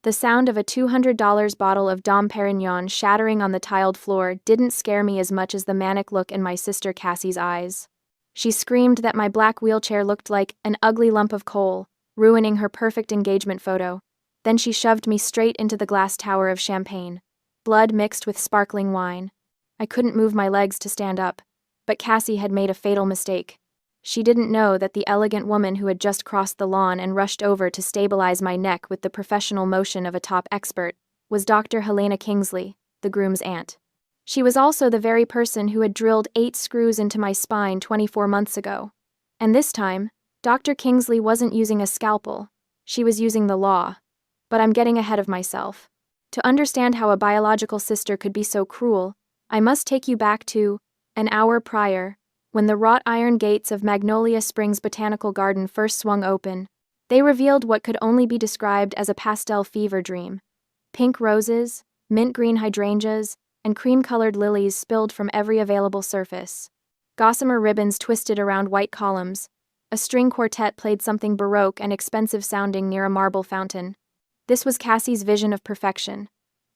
The sound of a $200 bottle of Dom Pérignon shattering on the tiled floor didn't scare me as much as the manic look in my sister Cassie's eyes. She screamed that my black wheelchair looked like an ugly lump of coal, ruining her perfect engagement photo. Then she shoved me straight into the glass tower of champagne, blood mixed with sparkling wine. I couldn't move my legs to stand up, but Cassie had made a fatal mistake. She didn't know that the elegant woman who had just crossed the lawn and rushed over to stabilize my neck with the professional motion of a top expert was Dr. Helena Kingsley, the groom's aunt. She was also the very person who had drilled 8 screws into my spine 24 months ago. And this time, Dr. Kingsley wasn't using a scalpel, she was using the law. But I'm getting ahead of myself. To understand how a biological sister could be so cruel, I must take you back to an hour prior, when the wrought iron gates of Magnolia Springs Botanical Garden first swung open. They revealed what could only be described as a pastel fever dream. Pink roses, mint green hydrangeas, and cream-colored lilies spilled from every available surface. Gossamer ribbons twisted around white columns. A string quartet played something baroque and expensive-sounding near a marble fountain. This was Cassie's vision of perfection,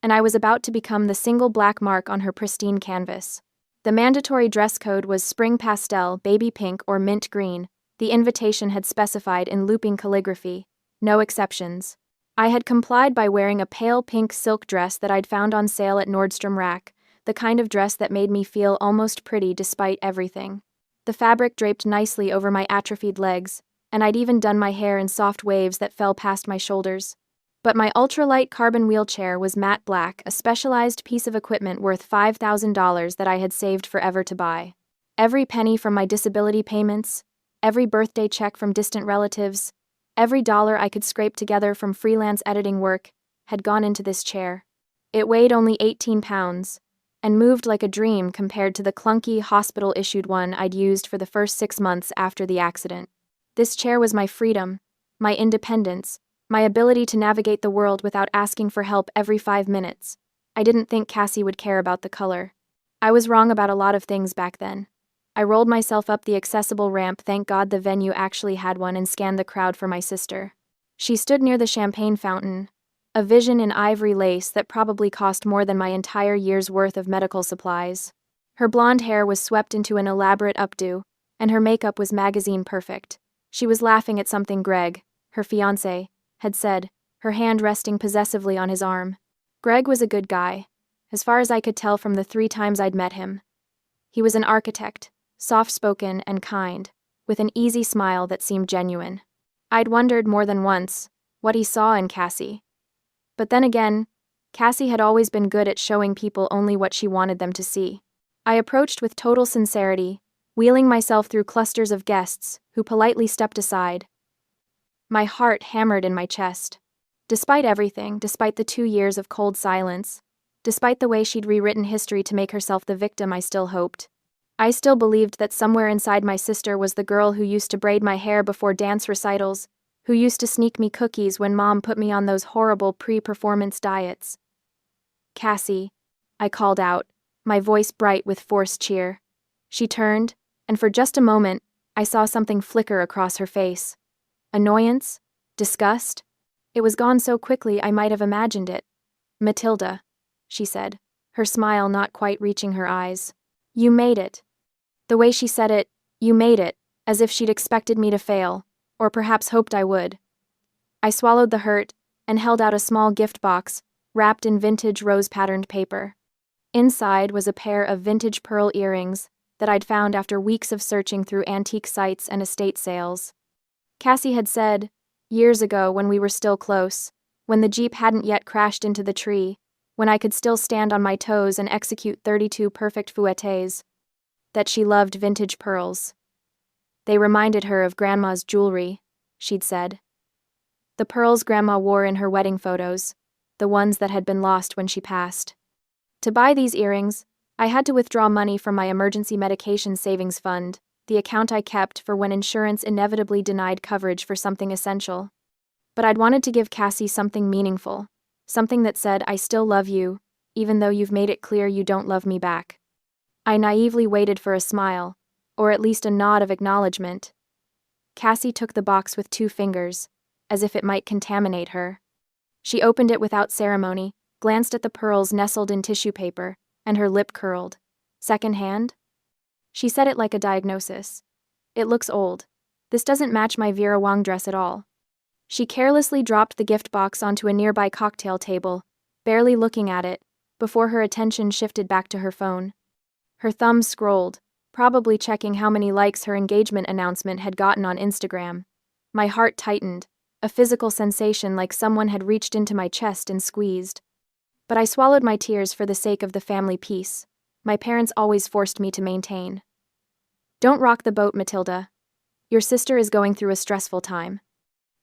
and I was about to become the single black mark on her pristine canvas. The mandatory dress code was spring pastel, baby pink, or mint green. The invitation had specified in looping calligraphy, no exceptions. I had complied by wearing a pale pink silk dress that I'd found on sale at Nordstrom Rack, the kind of dress that made me feel almost pretty despite everything. The fabric draped nicely over my atrophied legs, and I'd even done my hair in soft waves that fell past my shoulders. But my ultralight carbon wheelchair was matte black, a specialized piece of equipment worth $5,000 that I had saved forever to buy. Every penny from my disability payments, every birthday check from distant relatives, every dollar I could scrape together from freelance editing work had gone into this chair. It weighed only 18 pounds, and moved like a dream compared to the clunky, hospital-issued one I'd used for the first 6 months after the accident. This chair was my freedom, my independence, my ability to navigate the world without asking for help every 5 minutes. I didn't think Cassie would care about the color. I was wrong about a lot of things back then. I rolled myself up the accessible ramp, thank God the venue actually had one, and scanned the crowd for my sister. She stood near the champagne fountain, a vision in ivory lace that probably cost more than my entire year's worth of medical supplies. Her blonde hair was swept into an elaborate updo, and her makeup was magazine perfect. She was laughing at something Greg, her fiancé, had said, her hand resting possessively on his arm. Greg was a good guy, as far as I could tell from the 3 times I'd met him. He was an architect, soft-spoken and kind, with an easy smile that seemed genuine. I'd wondered more than once what he saw in Cassie. But then again, Cassie had always been good at showing people only what she wanted them to see. I approached with total sincerity, wheeling myself through clusters of guests who politely stepped aside. My heart hammered in my chest. Despite everything, despite the 2 years of cold silence, despite the way she'd rewritten history to make herself the victim I still hoped, I still believed that somewhere inside my sister was the girl who used to braid my hair before dance recitals, who used to sneak me cookies when Mom put me on those horrible pre-performance diets. Cassie, I called out, my voice bright with forced cheer. She turned, and for just a moment, I saw something flicker across her face. Annoyance? Disgust? It was gone so quickly I might have imagined it. Matilda, she said, her smile not quite reaching her eyes. You made it. The way she said it, you made it, as if she'd expected me to fail, or perhaps hoped I would. I swallowed the hurt and held out a small gift box, wrapped in vintage rose-patterned paper. Inside was a pair of vintage pearl earrings that I'd found after weeks of searching through antique sites and estate sales. Cassie had said, years ago when we were still close, when the Jeep hadn't yet crashed into the tree, when I could still stand on my toes and execute 32 perfect fouettes, that she loved vintage pearls. They reminded her of Grandma's jewelry, she'd said. The pearls Grandma wore in her wedding photos, the ones that had been lost when she passed. To buy these earrings, I had to withdraw money from my emergency medication savings fund, the account I kept for when insurance inevitably denied coverage for something essential. But I'd wanted to give Cassie something meaningful, something that said, I still love you, even though you've made it clear you don't love me back. I naively waited for a smile, or at least a nod of acknowledgement. Cassie took the box with 2 fingers, as if it might contaminate her. She opened it without ceremony, glanced at the pearls nestled in tissue paper, and her lip curled. Second hand? She said it like a diagnosis. It looks old. This doesn't match my Vera Wang dress at all. She carelessly dropped the gift box onto a nearby cocktail table, barely looking at it, before her attention shifted back to her phone. Her thumb scrolled, probably checking how many likes her engagement announcement had gotten on Instagram. My heart tightened, a physical sensation like someone had reached into my chest and squeezed. But I swallowed my tears for the sake of the family peace. My parents always forced me to maintain. Don't rock the boat, Matilda. Your sister is going through a stressful time.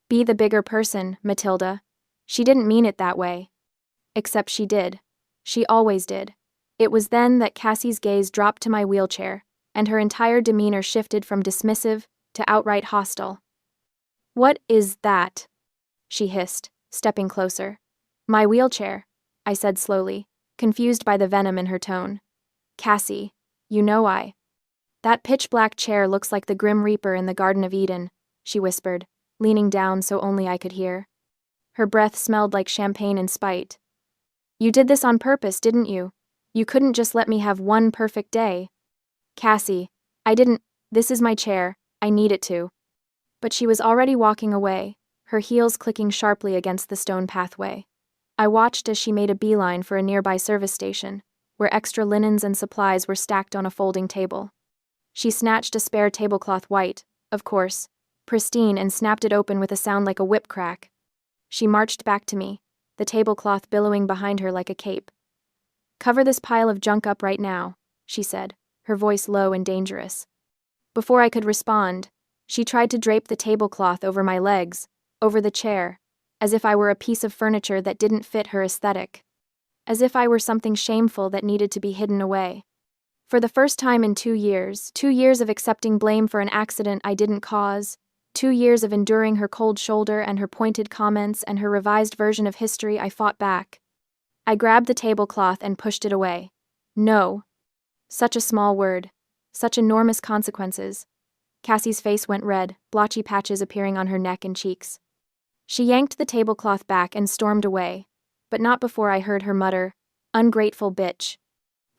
Be the bigger person, Matilda. She didn't mean it that way. Except she did. She always did. It was then that Cassie's gaze dropped to my wheelchair, and her entire demeanor shifted from dismissive to outright hostile. What is that? She hissed, stepping closer. My wheelchair, I said slowly, confused by the venom in her tone. Cassie, you know That pitch-black chair looks like the Grim Reaper in the Garden of Eden, she whispered, leaning down so only I could hear. Her breath smelled like champagne and spite. You did this on purpose, didn't you? You couldn't just let me have one perfect day. Cassie, I didn't. This is my chair. I need it to. But she was already walking away, her heels clicking sharply against the stone pathway. I watched as she made a beeline for a nearby service station, where extra linens and supplies were stacked on a folding table. She snatched a spare tablecloth white, of course, pristine, and snapped it open with a sound like a whip crack. She marched back to me, the tablecloth billowing behind her like a cape. Cover this pile of junk up right now, she said, her voice low and dangerous. Before I could respond, she tried to drape the tablecloth over my legs, over the chair, as if I were a piece of furniture that didn't fit her aesthetic. As if I were something shameful that needed to be hidden away. For the first time in 2 years, 2 years of accepting blame for an accident I didn't cause, 2 years of enduring her cold shoulder and her pointed comments and her revised version of history, I fought back. I grabbed the tablecloth and pushed it away. No. Such a small word. Such enormous consequences. Cassie's face went red, blotchy patches appearing on her neck and cheeks. She yanked the tablecloth back and stormed away, but not before I heard her mutter, "Ungrateful bitch."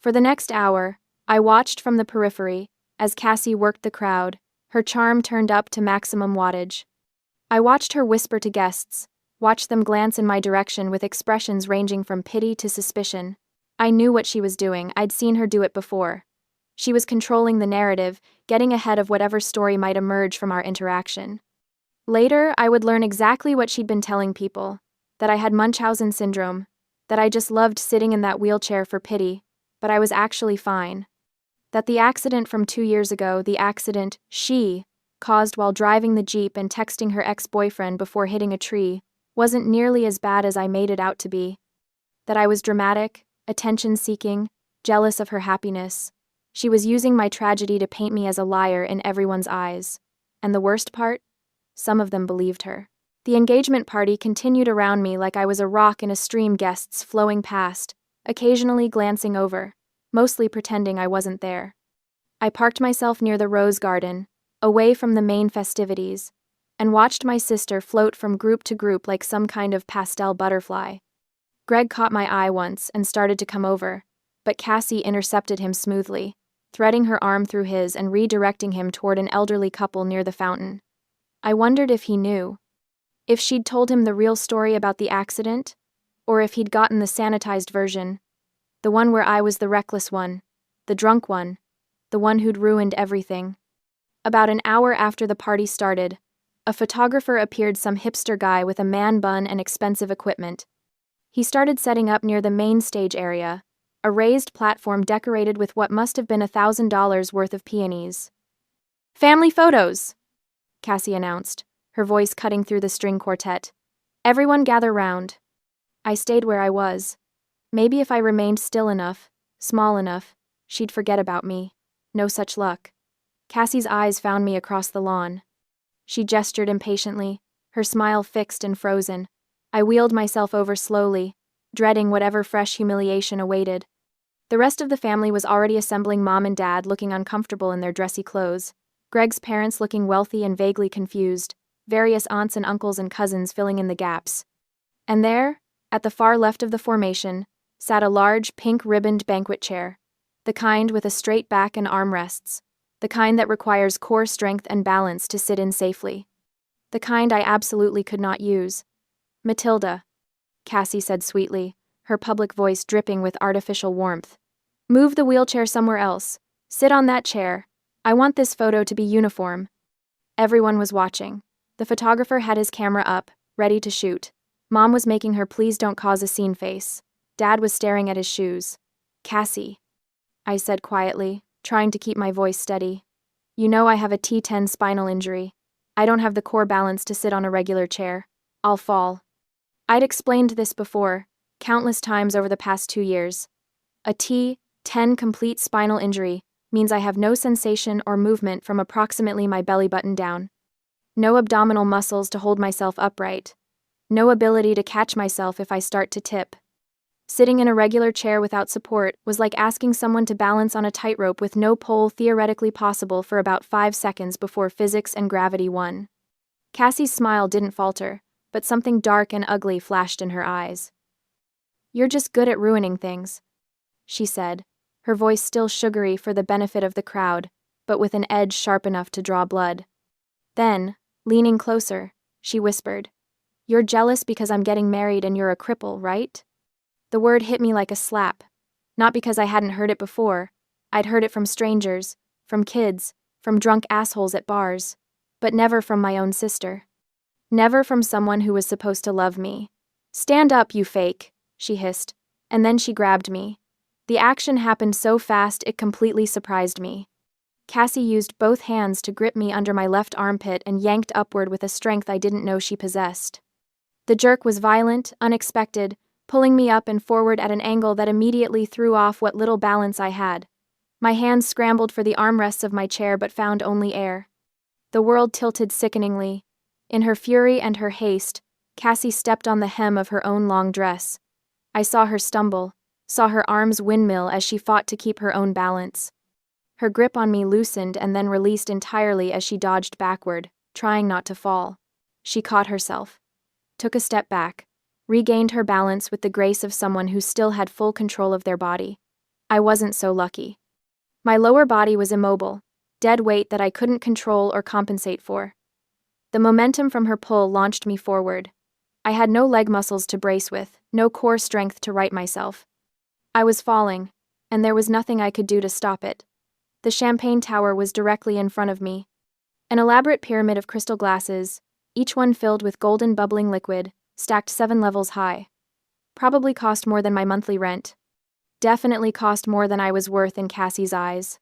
For the next hour, I watched from the periphery, as Cassie worked the crowd, her charm turned up to maximum wattage. I watched her whisper to guests, watched them glance in my direction with expressions ranging from pity to suspicion. I knew what she was doing, I'd seen her do it before. She was controlling the narrative, getting ahead of whatever story might emerge from our interaction. Later, I would learn exactly what she'd been telling people, that I had Munchausen syndrome, that I just loved sitting in that wheelchair for pity, but I was actually fine. That the accident from 2 years ago, the accident she caused while driving the Jeep and texting her ex-boyfriend before hitting a tree, wasn't nearly as bad as I made it out to be. That I was dramatic, attention-seeking, jealous of her happiness. She was using my tragedy to paint me as a liar in everyone's eyes. And the worst part? Some of them believed her. The engagement party continued around me like I was a rock in a stream, guests flowing past, occasionally glancing over, mostly pretending I wasn't there. I parked myself near the rose garden, away from the main festivities, and watched my sister float from group to group like some kind of pastel butterfly. Greg caught my eye once and started to come over, but Cassie intercepted him smoothly, threading her arm through his and redirecting him toward an elderly couple near the fountain. I wondered if he knew. If she'd told him the real story about the accident, or if he'd gotten the sanitized version, the one where I was the reckless one, the drunk one, the one who'd ruined everything. About an hour after the party started, a photographer appeared, some hipster guy with a man bun and expensive equipment. He started setting up near the main stage area, a raised platform decorated with what must have been $1,000 worth of peonies. "Family photos," Cassie announced, her voice cutting through the string quartet. "Everyone gather round." I stayed where I was. Maybe if I remained still enough, small enough, she'd forget about me. No such luck. Cassie's eyes found me across the lawn. She gestured impatiently, her smile fixed and frozen. I wheeled myself over slowly, dreading whatever fresh humiliation awaited. The rest of the family was already assembling, mom and dad looking uncomfortable in their dressy clothes, Greg's parents looking wealthy and vaguely confused, various aunts and uncles and cousins filling in the gaps. And there, at the far left of the formation, sat a large, pink-ribboned banquet chair, the kind with a straight back and armrests, the kind that requires core strength and balance to sit in safely. The kind I absolutely could not use. "Matilda," Cassie said sweetly, her public voice dripping with artificial warmth. "Move the wheelchair somewhere else. Sit on that chair. I want this photo to be uniform." Everyone was watching. The photographer had his camera up, ready to shoot. Mom was making her "please don't cause a scene" face. Dad was staring at his shoes. "Cassie," I said quietly, trying to keep my voice steady. "You know I have a T10 spinal injury. I don't have the core balance to sit on a regular chair. I'll fall." I'd explained this before, countless times over the past 2 years. A T10 complete spinal injury means I have no sensation or movement from approximately my belly button down. No abdominal muscles to hold myself upright. No ability to catch myself if I start to tip. Sitting in a regular chair without support was like asking someone to balance on a tightrope with no pole theoretically possible for about 5 seconds before physics and gravity won. Cassie's smile didn't falter, but something dark and ugly flashed in her eyes. "You're just good at ruining things," she said, her voice still sugary for the benefit of the crowd, but with an edge sharp enough to draw blood. Then, leaning closer, she whispered, "You're jealous because I'm getting married and you're a cripple, right?" The word hit me like a slap. Not because I hadn't heard it before. I'd heard it from strangers, from kids, from drunk assholes at bars, but never from my own sister. Never from someone who was supposed to love me. "Stand up, you fake," she hissed, and then she grabbed me. The action happened so fast it completely surprised me. Cassie used both hands to grip me under my left armpit and yanked upward with a strength I didn't know she possessed. The jerk was violent, unexpected, pulling me up and forward at an angle that immediately threw off what little balance I had. My hands scrambled for the armrests of my chair but found only air. The world tilted sickeningly. In her fury and her haste, Cassie stepped on the hem of her own long dress. I saw her stumble, saw her arms windmill as she fought to keep her own balance. Her grip on me loosened and then released entirely as she dodged backward, trying not to fall. She caught herself, took a step back, regained her balance with the grace of someone who still had full control of their body. I wasn't so lucky. My lower body was immobile, dead weight that I couldn't control or compensate for. The momentum from her pull launched me forward. I had no leg muscles to brace with, no core strength to right myself. I was falling, and there was nothing I could do to stop it. The champagne tower was directly in front of me. An elaborate pyramid of crystal glasses, each one filled with golden bubbling liquid, stacked 7 levels high. Probably cost more than my monthly rent. Definitely cost more than I was worth in Cassie's eyes.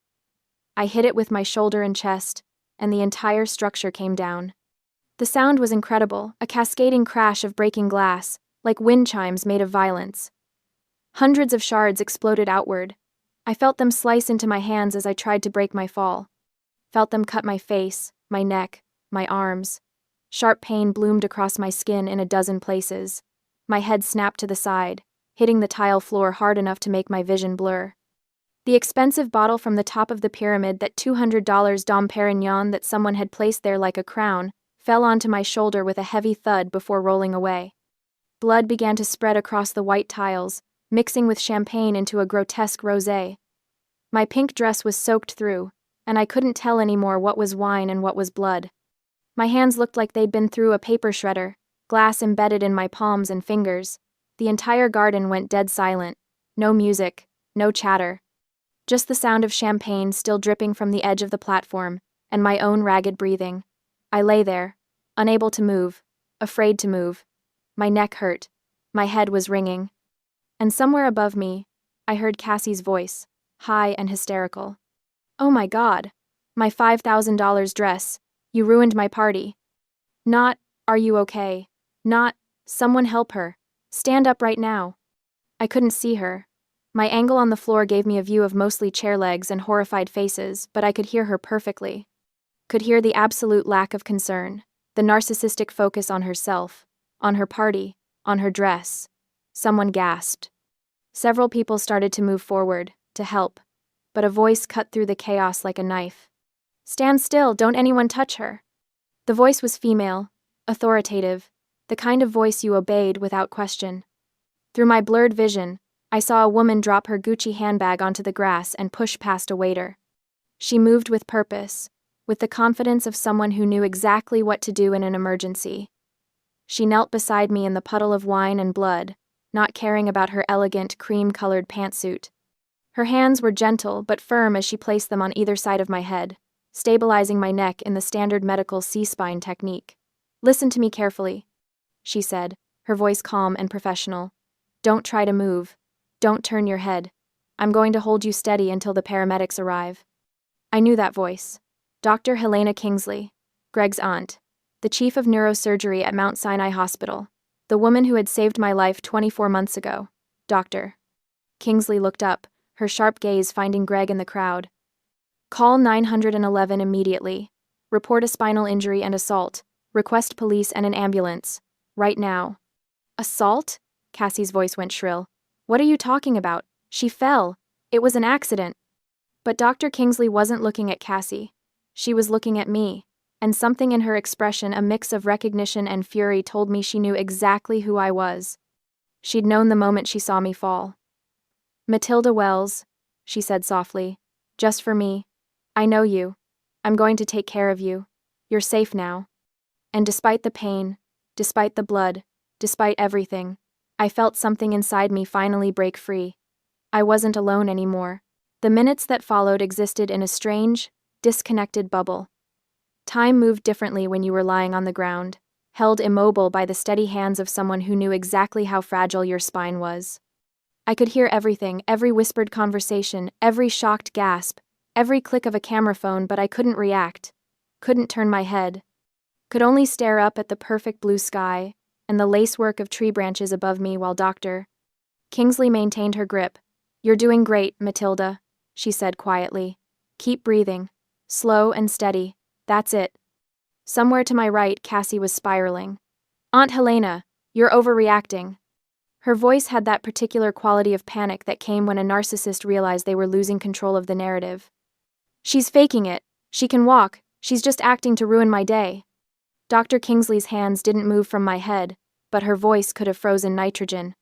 I hit it with my shoulder and chest, and the entire structure came down. The sound was incredible, a cascading crash of breaking glass, like wind chimes made of violence. Hundreds of shards exploded outward. I felt them slice into my hands as I tried to break my fall. Felt them cut my face, my neck, my arms. Sharp pain bloomed across my skin in a dozen places. My head snapped to the side, hitting the tile floor hard enough to make my vision blur. The expensive bottle from the top of the pyramid, that $200 Dom Pérignon that someone had placed there like a crown, fell onto my shoulder with a heavy thud before rolling away. Blood began to spread across the white tiles, mixing with champagne into a grotesque rosé. My pink dress was soaked through, and I couldn't tell anymore what was wine and what was blood. My hands looked like they'd been through a paper shredder, glass embedded in my palms and fingers. The entire garden went dead silent. No music, no chatter. Just the sound of champagne still dripping from the edge of the platform, and my own ragged breathing. I lay there, unable to move, afraid to move. My neck hurt. My head was ringing. And somewhere above me, I heard Cassie's voice, high and hysterical. "Oh my God! My $5,000 dress. You ruined my party." Not, "Are you okay?" Not, "Someone help her. Stand up right now." I couldn't see her. My angle on the floor gave me a view of mostly chair legs and horrified faces, but I could hear her perfectly. Could hear the absolute lack of concern, the narcissistic focus on herself, on her party, on her dress. Someone gasped. Several people started to move forward, to help, but a voice cut through the chaos like a knife. "Stand still, don't anyone touch her." The voice was female, authoritative, The kind of voice you obeyed without question. Through my blurred vision, I saw a woman drop her Gucci handbag onto the grass and push past a waiter. She moved with purpose, with the confidence of someone who knew exactly what to do in an emergency. She knelt beside me in the puddle of wine and blood, not caring about her elegant cream-colored pantsuit. Her hands were gentle but firm as she placed them on either side of my head, stabilizing my neck in the standard medical C-spine technique. "Listen to me carefully," she said, her voice calm and professional. "Don't try to move. Don't turn your head. I'm going to hold you steady until the paramedics arrive." I knew that voice. Dr. Helena Kingsley, Greg's aunt, the chief of neurosurgery at Mount Sinai Hospital, the woman who had saved my life 24 months ago. Dr. Kingsley looked up, her sharp gaze finding Greg in the crowd. "Call 911 immediately. Report a spinal injury and assault. Request police and an ambulance. Right now." "Assault?" Cassie's voice went shrill. "What are you talking about? She fell. It was an accident." But Dr. Kingsley wasn't looking at Cassie. She was looking at me, and something in her expression, a mix of recognition and fury, told me she knew exactly who I was. She'd known the moment she saw me fall. "Matilda Wells," she said softly, "just for me. I know you. I'm going to take care of you. You're safe now." And despite the pain, despite the blood, despite everything, I felt something inside me finally break free. I wasn't alone anymore. The minutes that followed existed in a strange, disconnected bubble. Time moved differently when you were lying on the ground, held immobile by the steady hands of someone who knew exactly how fragile your spine was. I could hear everything, every whispered conversation, every shocked gasp, every click of a camera phone, but I couldn't react, couldn't turn my head, could only stare up at the perfect blue sky and the lacework of tree branches above me while Dr. Kingsley maintained her grip. "You're doing great, Matilda," she said quietly. "Keep breathing. Slow and steady. That's it." Somewhere to my right, Cassie was spiraling. "Aunt Helena, you're overreacting." Her voice had that particular quality of panic that came when a narcissist realized they were losing control of the narrative. "She's faking it. She can walk. She's just acting to ruin my day." Dr. Kingsley's hands didn't move from my head, but her voice could have frozen nitrogen.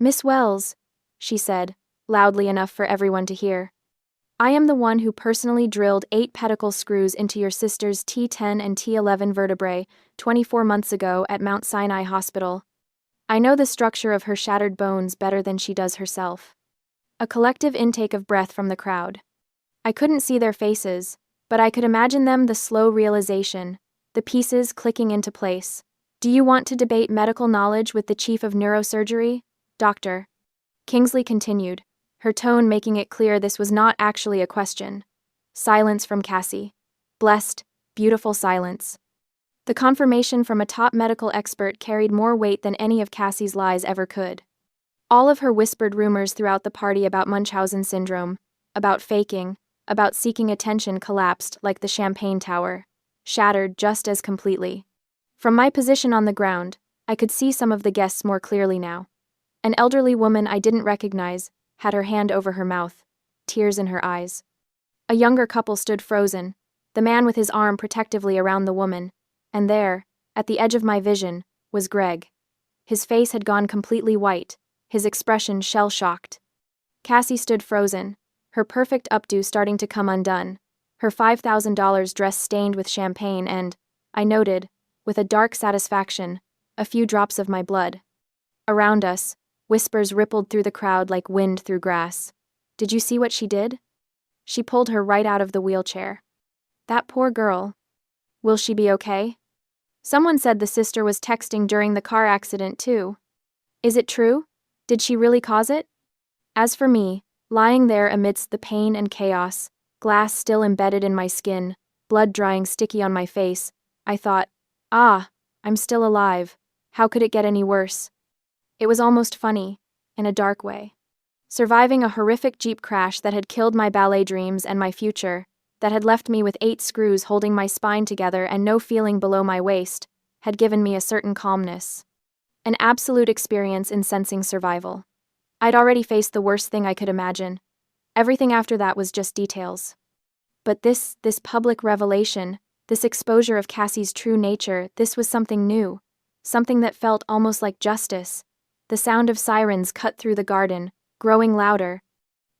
"Miss Wells," she said, loudly enough for everyone to hear, "I am the one who personally drilled 8 pedicle screws into your sister's T10 and T11 vertebrae 24 months ago at Mount Sinai Hospital. I know the structure of her shattered bones better than she does herself." A collective intake of breath from the crowd. I couldn't see their faces, but I could imagine them, the slow realization, the pieces clicking into place. "Do you want to debate medical knowledge with the chief of neurosurgery, Dr. Kingsley continued, her tone making it clear this was not actually a question. Silence from Cassie. Blessed, beautiful silence. The confirmation from a top medical expert carried more weight than any of Cassie's lies ever could. All of her whispered rumors throughout the party about Munchausen syndrome, about faking, about seeking attention collapsed like the champagne tower, shattered just as completely. From my position on the ground, I could see some of the guests more clearly now. An elderly woman I didn't recognize had her hand over her mouth, tears in her eyes. A younger couple stood frozen, the man with his arm protectively around the woman, and there, at the edge of my vision, was Greg. His face had gone completely white, his expression shell-shocked. Cassie stood frozen, her perfect updo starting to come undone, her $5,000 dress stained with champagne and, I noted, with a dark satisfaction, a few drops of my blood. Around us, whispers rippled through the crowd like wind through grass. "Did you see what she did? She pulled her right out of the wheelchair. That poor girl. Will she be okay? Someone said the sister was texting during the car accident too. Is it true? Did she really cause it?" As for me, lying there amidst the pain and chaos, glass still embedded in my skin, blood drying sticky on my face, I thought, I'm still alive. How could it get any worse? It was almost funny, in a dark way. Surviving a horrific Jeep crash that had killed my ballet dreams and my future, that had left me with 8 screws holding my spine together and no feeling below my waist, had given me a certain calmness. An absolute experience in sensing survival. I'd already faced the worst thing I could imagine. Everything after that was just details. But this public revelation, this exposure of Cassie's true nature, this was something new. something that felt almost like justice. The sound of sirens cut through the garden, growing louder.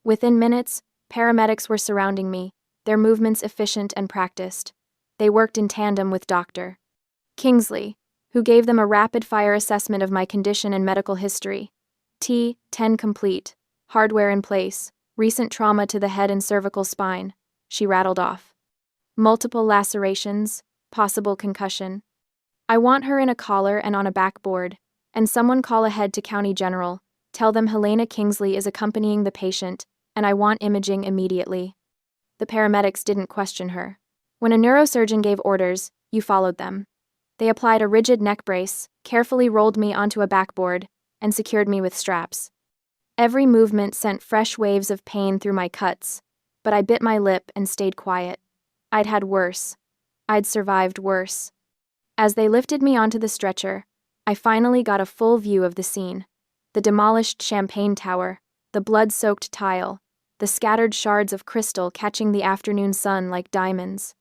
Within minutes, paramedics were surrounding me, their movements efficient and practiced. They worked in tandem with Dr. Kingsley, who gave them a rapid-fire assessment of my condition and medical history. T10 complete, hardware in place, recent trauma to the head and cervical spine, she rattled off. Multiple lacerations, possible concussion. I want her in a collar and on a backboard, and someone call ahead to County General, tell them Helena Kingsley is accompanying the patient, and I want imaging immediately. The paramedics didn't question her. When a neurosurgeon gave orders, you followed them. They applied a rigid neck brace, carefully rolled me onto a backboard, and secured me with straps. Every movement sent fresh waves of pain through my cuts, but I bit my lip and stayed quiet. I'd had worse. I'd survived worse. As they lifted me onto the stretcher, I finally got a full view of the scene. The demolished champagne tower, the blood-soaked tile, the scattered shards of crystal catching the afternoon sun like diamonds.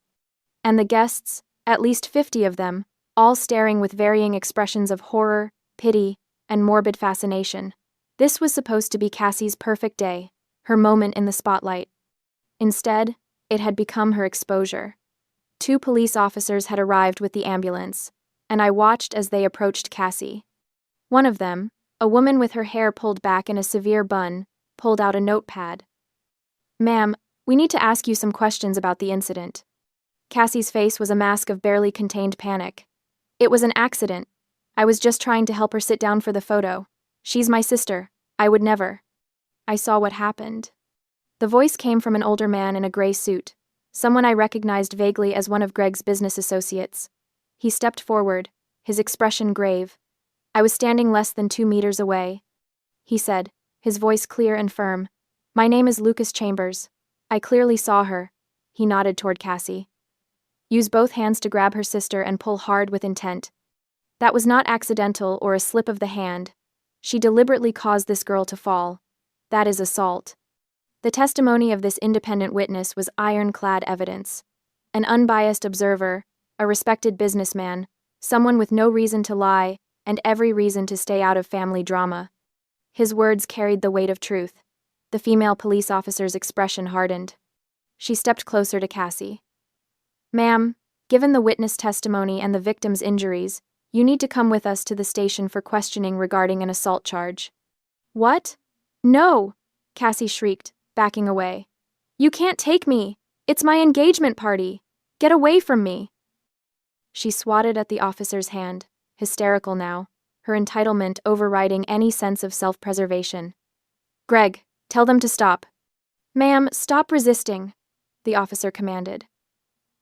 And the guests, at least 50 of them, all staring with varying expressions of horror, pity, and morbid fascination. This was supposed to be Cassie's perfect day, her moment in the spotlight. Instead, it had become her exposure. 2 police officers had arrived with the ambulance, and I watched as they approached Cassie. One of them, a woman with her hair pulled back in a severe bun, pulled out a notepad. "Ma'am, we need to ask you some questions about the incident." Cassie's face was a mask of barely contained panic. "It was an accident. I was just trying to help her sit down for the photo. She's my sister. I would never." I saw what happened. The voice came from an older man in a gray suit, someone I recognized vaguely as one of Greg's business associates. He stepped forward, his expression grave. "I was standing less than 2 meters away," he said, his voice clear and firm. "My name is Lucas Chambers. I clearly saw her." He nodded toward Cassie. "Use both hands to grab her sister and pull hard with intent. That was not accidental or a slip of the hand. She deliberately caused this girl to fall. That is assault." The testimony of this independent witness was ironclad evidence. An unbiased observer, a respected businessman, someone with no reason to lie and every reason to stay out of family drama. His words carried the weight of truth. The female police officer's expression hardened. She stepped closer to Cassie. "Ma'am, given the witness testimony and the victim's injuries, you need to come with us to the station for questioning regarding an assault charge." "What? No!" Cassie shrieked, backing away. "You can't take me! It's my engagement party! Get away from me!" She swatted at the officer's hand, hysterical now, her entitlement overriding any sense of self-preservation. "Greg, tell them to stop." "Ma'am, stop resisting," the officer commanded.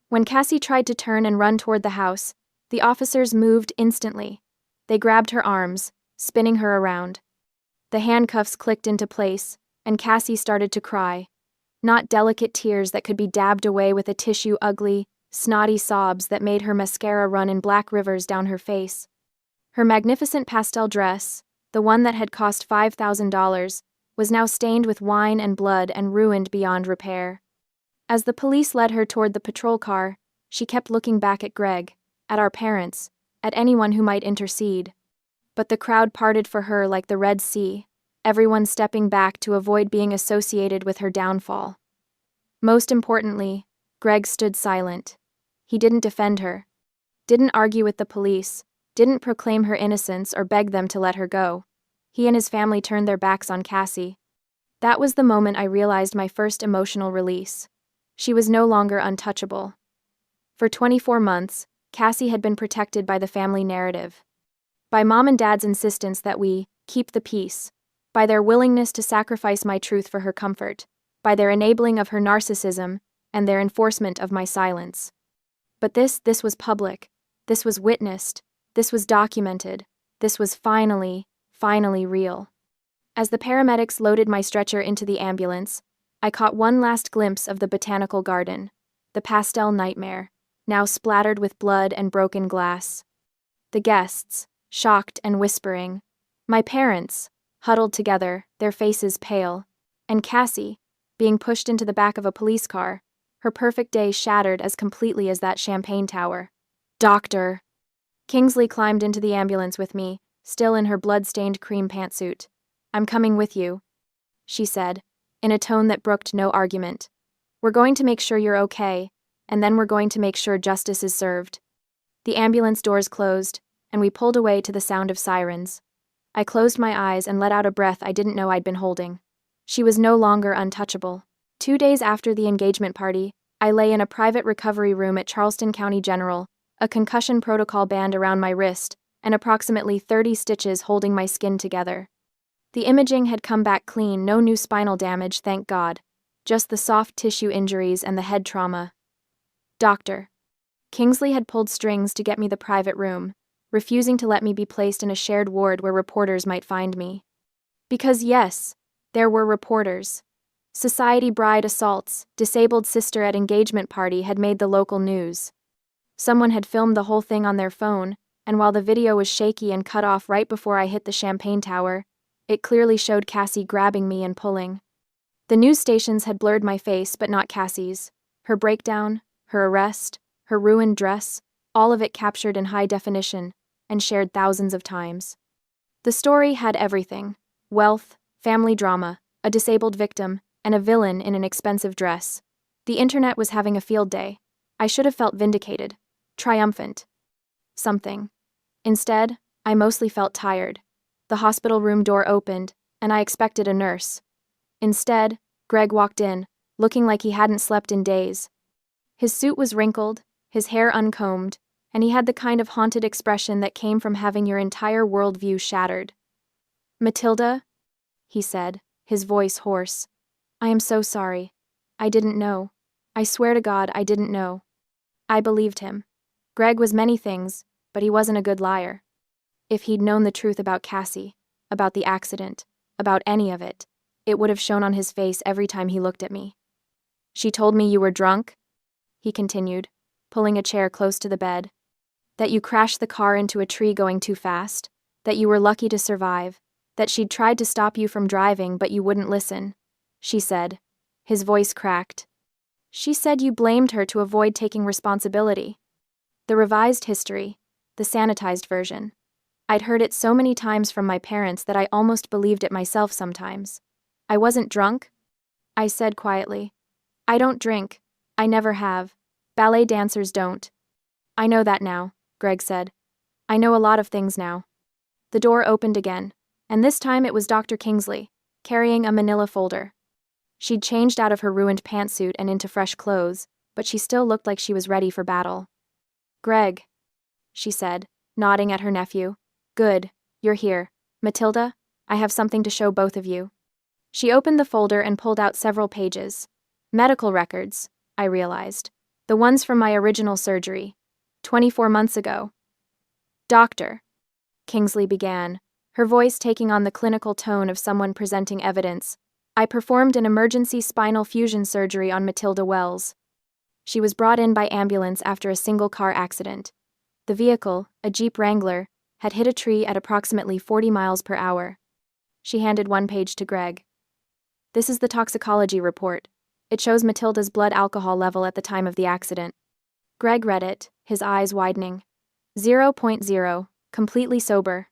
When Cassie tried to turn and run toward the house, the officers moved instantly. They grabbed her arms, spinning her around. The handcuffs clicked into place, and Cassie started to cry. Not delicate tears that could be dabbed away with a tissue, ugly, snotty sobs that made her mascara run in black rivers down her face. Her magnificent pastel dress, the one that had cost $5,000, was now stained with wine and blood and ruined beyond repair. As the police led her toward the patrol car, she kept looking back at Greg, at our parents, at anyone who might intercede. But the crowd parted for her like the Red Sea, everyone stepping back to avoid being associated with her downfall. Most importantly, Greg stood silent. He didn't defend her, didn't argue with the police, didn't proclaim her innocence or beg them to let her go. He and his family turned their backs on Cassie. That was the moment I realized my first emotional release. She was no longer untouchable. For 24 months, Cassie had been protected by the family narrative. By Mom and Dad's insistence that we keep the peace. By their willingness to sacrifice my truth for her comfort. By their enabling of her narcissism and their enforcement of my silence. But this was public. This was witnessed. This was documented. This was finally real. As the paramedics loaded my stretcher into the ambulance, I caught one last glimpse of the botanical garden, the pastel nightmare, now splattered with blood and broken glass. The guests, shocked and whispering. My parents, huddled together, their faces pale. And Cassie, being pushed into the back of a police car, her perfect day shattered as completely as that champagne tower. "Dr. Kingsley climbed into the ambulance with me, still in her blood-stained cream pantsuit. "I'm coming with you," she said, in a tone that brooked no argument. "We're going to make sure you're okay, and then we're going to make sure justice is served." The ambulance doors closed, and we pulled away to the sound of sirens. I closed my eyes and let out a breath I didn't know I'd been holding. She was no longer untouchable. 2 days after the engagement party, I lay in a private recovery room at Charleston County General, a concussion protocol band around my wrist, and approximately 30 stitches holding my skin together. The imaging had come back clean, no new spinal damage, thank God. Just the soft tissue injuries and the head trauma. Doctor. Kingsley had pulled strings to get me the private room, refusing to let me be placed in a shared ward where reporters might find me. Because yes, there were reporters. Society bride assaults, disabled sister at engagement party had made the local news. Someone had filmed the whole thing on their phone, and while the video was shaky and cut off right before I hit the champagne tower, it clearly showed Cassie grabbing me and pulling. The news stations had blurred my face, but not Cassie's. Her breakdown, her arrest, her ruined dress, all of it captured in high definition and shared thousands of times. The story had everything: wealth, family drama, a disabled victim, and a villain in an expensive dress. The internet was having a field day. I should have felt vindicated, triumphant. Something. Instead, I mostly felt tired. The hospital room door opened, and I expected a nurse. Instead, Greg walked in, looking like he hadn't slept in days. His suit was wrinkled, his hair uncombed, and he had the kind of haunted expression that came from having your entire worldview shattered. "Matilda," he said, his voice hoarse. "I am so sorry. I didn't know. I swear to God I didn't know." I believed him. Greg was many things, but he wasn't a good liar. If he'd known the truth about Cassie, about the accident, about any of it, it would have shown on his face every time he looked at me. "She told me you were drunk," he continued, pulling a chair close to the bed. "That you crashed the car into a tree going too fast, that you were lucky to survive, that she'd tried to stop you from driving but you wouldn't listen," she said. His voice cracked. "She said you blamed her to avoid taking responsibility." The revised history, the sanitized version. I'd heard it so many times from my parents that I almost believed it myself sometimes. "I wasn't drunk," I said quietly. "I don't drink. I never have. Ballet dancers don't." "I know that now," Greg said. "I know a lot of things now." The door opened again, and this time it was Dr. Kingsley, carrying a manila folder. She'd changed out of her ruined pantsuit and into fresh clothes, but she still looked like she was ready for battle. "Greg," she said, nodding at her nephew. "Good, you're here. Matilda, I have something to show both of you." She opened the folder and pulled out several pages. Medical records, I realized. The ones from my original surgery. 24 months ago. "Doctor," Kingsley began, her voice taking on the clinical tone of someone presenting evidence, "I performed an emergency spinal fusion surgery on Matilda Wells. She was brought in by ambulance after a single-car accident. The vehicle, a Jeep Wrangler, had hit a tree at approximately 40 miles per hour. She handed one page to Greg. "This is the toxicology report. It shows Matilda's blood alcohol level at the time of the accident." Greg read it, his eyes widening. 0.0, completely sober.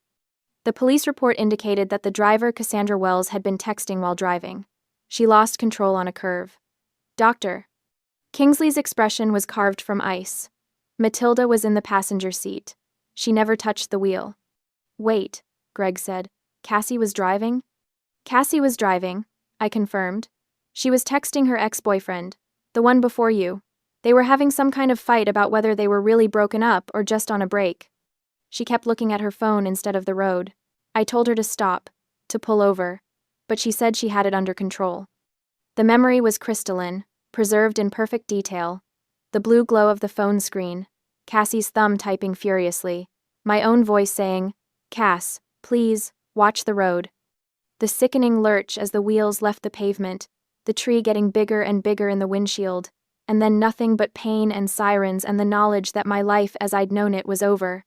The police report indicated that the driver, Cassandra Wells, had been texting while driving. She lost control on a curve. "Doctor." Kingsley's expression was carved from ice. Matilda was in the passenger seat. She never touched the wheel. "Wait," Greg said. "Cassie was driving?" "Cassie was driving," I confirmed. "She was texting her ex-boyfriend, the one before you. They were having some kind of fight about whether they were really broken up or just on a break. She kept looking at her phone instead of the road. I told her to stop, to pull over, but she said she had it under control." The memory was crystalline, preserved in perfect detail. The blue glow of the phone screen, Cassie's thumb typing furiously, my own voice saying, "Cass, please, watch the road." The sickening lurch as the wheels left the pavement, the tree getting bigger and bigger in the windshield, and then nothing but pain and sirens and the knowledge that my life as I'd known it was over.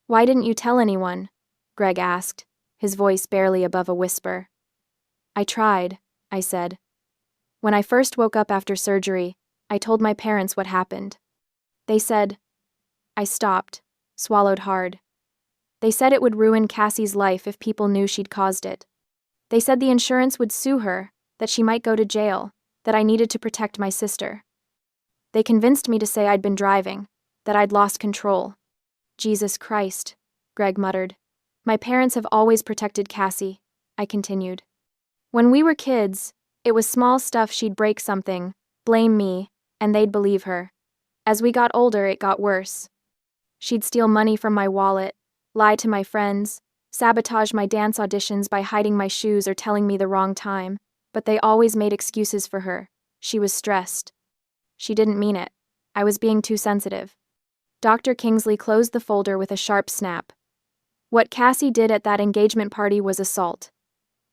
"Why didn't you tell anyone?" Greg asked, his voice barely above a whisper. "I tried," I said. "When I first woke up after surgery, I told my parents what happened. They said—" I stopped, swallowed hard. They said it would ruin Cassie's life if people knew she'd caused it. They said the insurance would sue her, that she might go to jail, that I needed to protect my sister. They convinced me to say I'd been driving, that I'd lost control. Jesus Christ, Greg muttered. My parents have always protected Cassie, I continued. When we were kids, it was small stuff. She'd break something, blame me, and they'd believe her. As we got older, it got worse. She'd steal money from my wallet, lie to my friends, sabotage my dance auditions by hiding my shoes or telling me the wrong time, but they always made excuses for her. She was stressed. She didn't mean it. I was being too sensitive. Dr. Kingsley closed the folder with a sharp snap. What Cassie did at that engagement party was assault.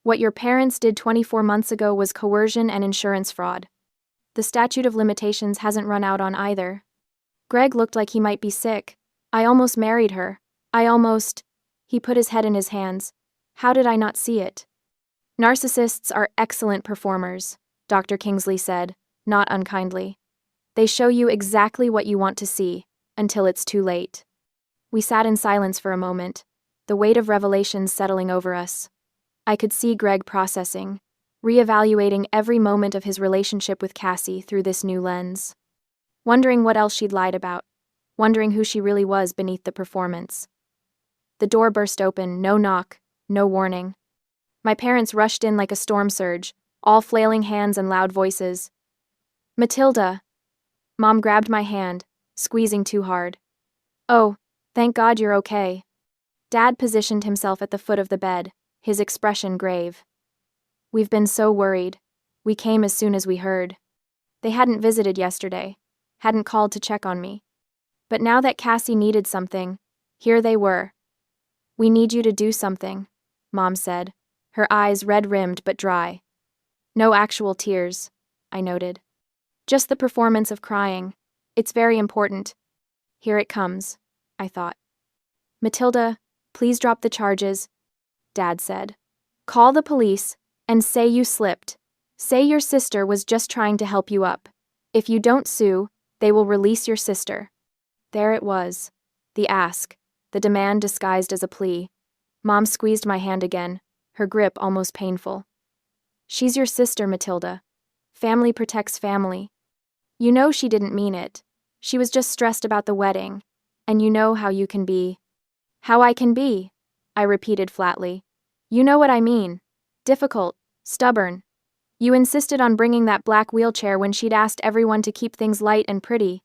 What your parents did 24 months ago was coercion and insurance fraud. The statute of limitations hasn't run out on either. Greg looked like he might be sick. I almost married her. He put his head in his hands. How did I not see it? Narcissists are excellent performers, Dr. Kingsley said, not unkindly. They show you exactly what you want to see, until it's too late. We sat in silence for a moment, the weight of revelations settling over us. I could see Greg processing, reevaluating every moment of his relationship with Cassie through this new lens. Wondering what else she'd lied about, wondering who she really was beneath the performance. The door burst open, no knock, no warning. My parents rushed in like a storm surge, all flailing hands and loud voices. Matilda! Mom grabbed my hand, squeezing too hard. Oh, thank God you're okay. Dad positioned himself at the foot of the bed, his expression grave. We've been so worried. We came as soon as we heard. They hadn't visited yesterday, hadn't called to check on me. But now that Cassie needed something, here they were. We need you to do something, Mom said, her eyes red-rimmed but dry. No actual tears, I noted. Just the performance of crying. It's very important. Here it comes, I thought. Matilda, please drop the charges, Dad said. Call the police and say you slipped. Say your sister was just trying to help you up. If you don't sue, they will release your sister. There it was. The ask. The demand disguised as a plea. Mom squeezed my hand again, her grip almost painful. She's your sister, Matilda. Family protects family. You know she didn't mean it. She was just stressed about the wedding. And you know how you can be. How I can be, I repeated flatly. You know what I mean. Difficult, stubborn. You insisted on bringing that black wheelchair when she'd asked everyone to keep things light and pretty.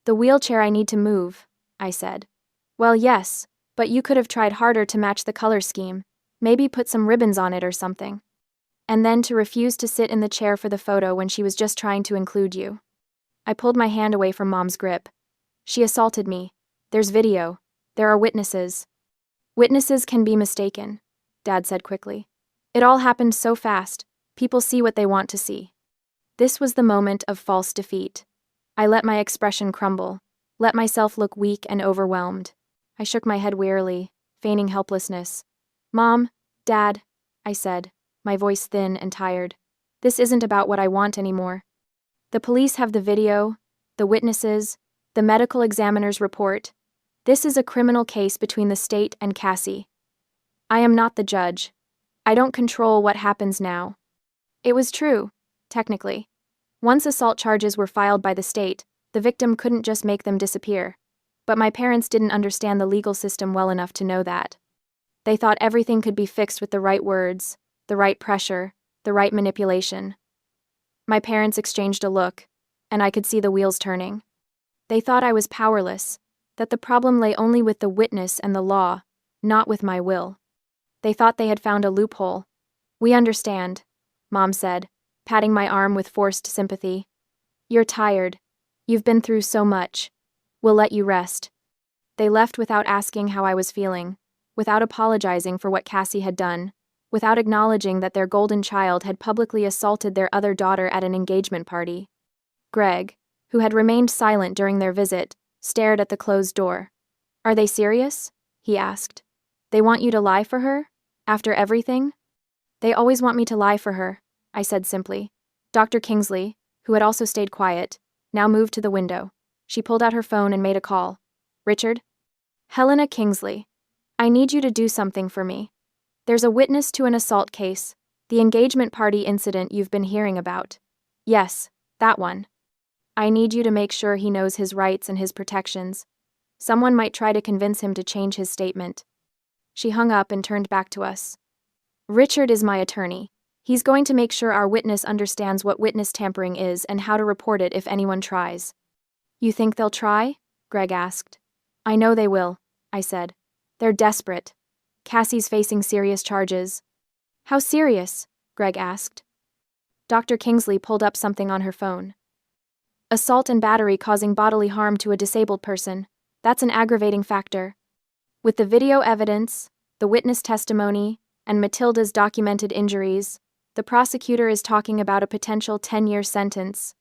The wheelchair I need to move, I said. Well, yes, but you could have tried harder to match the color scheme. Maybe put some ribbons on it or something. And then to refuse to sit in the chair for the photo when she was just trying to include you. I pulled my hand away from Mom's grip. She assaulted me. There's video. There are witnesses. Witnesses can be mistaken, Dad said quickly. It all happened so fast. People see what they want to see. This was the moment of false defeat. I let my expression crumble, let myself look weak and overwhelmed. I shook my head wearily, feigning helplessness. Mom, Dad, I said, my voice thin and tired. This isn't about what I want anymore. The police have the video, the witnesses, the medical examiner's report. This is a criminal case between the state and Cassie. I am not the judge. I don't control what happens now. It was true, technically. Once assault charges were filed by the state, the victim couldn't just make them disappear. But my parents didn't understand the legal system well enough to know that. They thought everything could be fixed with the right words, the right pressure, the right manipulation. My parents exchanged a look, and I could see the wheels turning. They thought I was powerless, that the problem lay only with the witness and the law, not with my will. They thought they had found a loophole. We understand, Mom said, patting my arm with forced sympathy. You're tired. You've been through so much. We'll let you rest. They left without asking how I was feeling, without apologizing for what Cassie had done, without acknowledging that their golden child had publicly assaulted their other daughter at an engagement party. Greg, who had remained silent during their visit, stared at the closed door. Are they serious? He asked. They want you to lie for her? After everything? They always want me to lie for her, I said simply. Dr. Kingsley, who had also stayed quiet, now moved to the window. She pulled out her phone and made a call. Richard? Helena Kingsley. I need you to do something for me. There's a witness to an assault case, the engagement party incident you've been hearing about. Yes, that one. I need you to make sure he knows his rights and his protections. Someone might try to convince him to change his statement. She hung up and turned back to us. Richard is my attorney. He's going to make sure our witness understands what witness tampering is and how to report it if anyone tries. You think they'll try? Greg asked. I know they will, I said. They're desperate. Cassie's facing serious charges. How serious? Greg asked. Dr. Kingsley pulled up something on her phone. Assault and battery causing bodily harm to a disabled person. That's an aggravating factor. With the video evidence, the witness testimony, and Matilda's documented injuries, the prosecutor is talking about a potential 10-year sentence.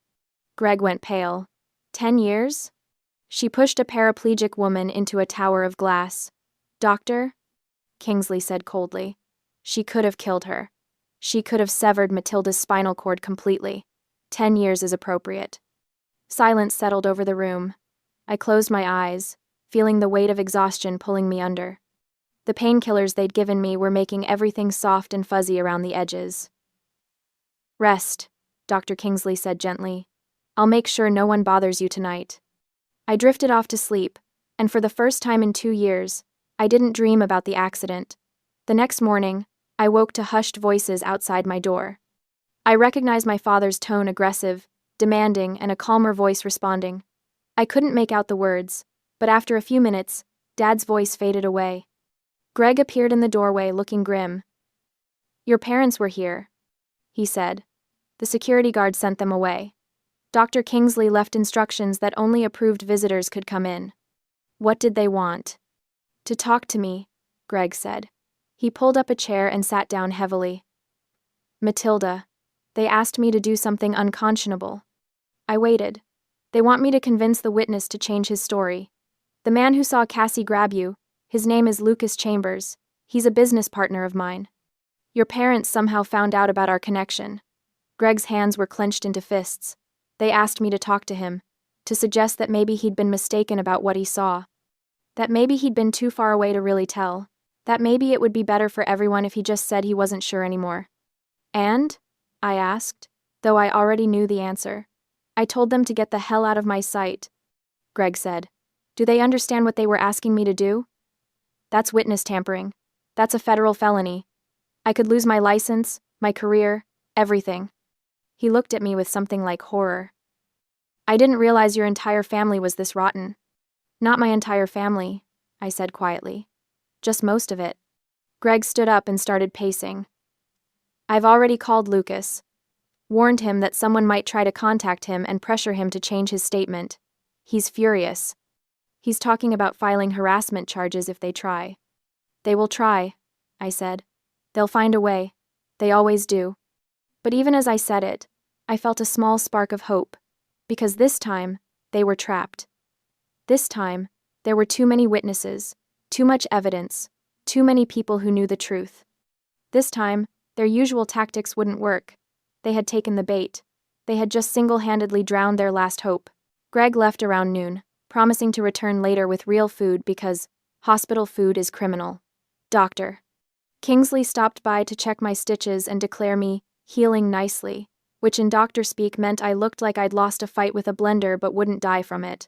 Greg went pale. 10 years? She pushed a paraplegic woman into a tower of glass. Doctor? Kingsley said coldly. She could have killed her. She could have severed Matilda's spinal cord completely. 10 years is appropriate. Silence settled over the room. I closed my eyes, feeling the weight of exhaustion pulling me under. The painkillers they'd given me were making everything soft and fuzzy around the edges. Rest, Dr. Kingsley said gently. I'll make sure no one bothers you tonight. I drifted off to sleep, and for the first time in 2 years, I didn't dream about the accident. The next morning, I woke to hushed voices outside my door. I recognized my father's tone, aggressive, demanding, and a calmer voice responding. I couldn't make out the words, but after a few minutes, Dad's voice faded away. Greg appeared in the doorway looking grim. Your parents were here, he said. The security guard sent them away. Dr. Kingsley left instructions that only approved visitors could come in. What did they want? To talk to me, Greg said. He pulled up a chair and sat down heavily. Matilda, they asked me to do something unconscionable. I waited. They want me to convince the witness to change his story. The man who saw Cassie grab you, his name is Lucas Chambers. He's a business partner of mine. Your parents somehow found out about our connection. Greg's hands were clenched into fists. They asked me to talk to him, to suggest that maybe he'd been mistaken about what he saw. That maybe he'd been too far away to really tell. That maybe it would be better for everyone if he just said he wasn't sure anymore. And? I asked, though I already knew the answer. I told them to get the hell out of my sight. Greg said. Do they understand what they were asking me to do? That's witness tampering. That's a federal felony. I could lose my license, my career, everything. He looked at me with something like horror. I didn't realize your entire family was this rotten. Not my entire family, I said quietly. Just most of it. Greg stood up and started pacing. I've already called Lucas. Warned him that someone might try to contact him and pressure him to change his statement. He's furious. He's talking about filing harassment charges if they try. They will try, I said. They'll find a way. They always do. But even as I said it, I felt a small spark of hope, because this time, they were trapped. This time, there were too many witnesses, too much evidence, too many people who knew the truth. This time, their usual tactics wouldn't work. They had taken the bait. They had just single-handedly drowned their last hope. Greg left around noon, promising to return later with real food because hospital food is criminal. Doctor. Kingsley stopped by to check my stitches and declare me healing nicely, which in doctor speak meant I looked like I'd lost a fight with a blender but wouldn't die from it.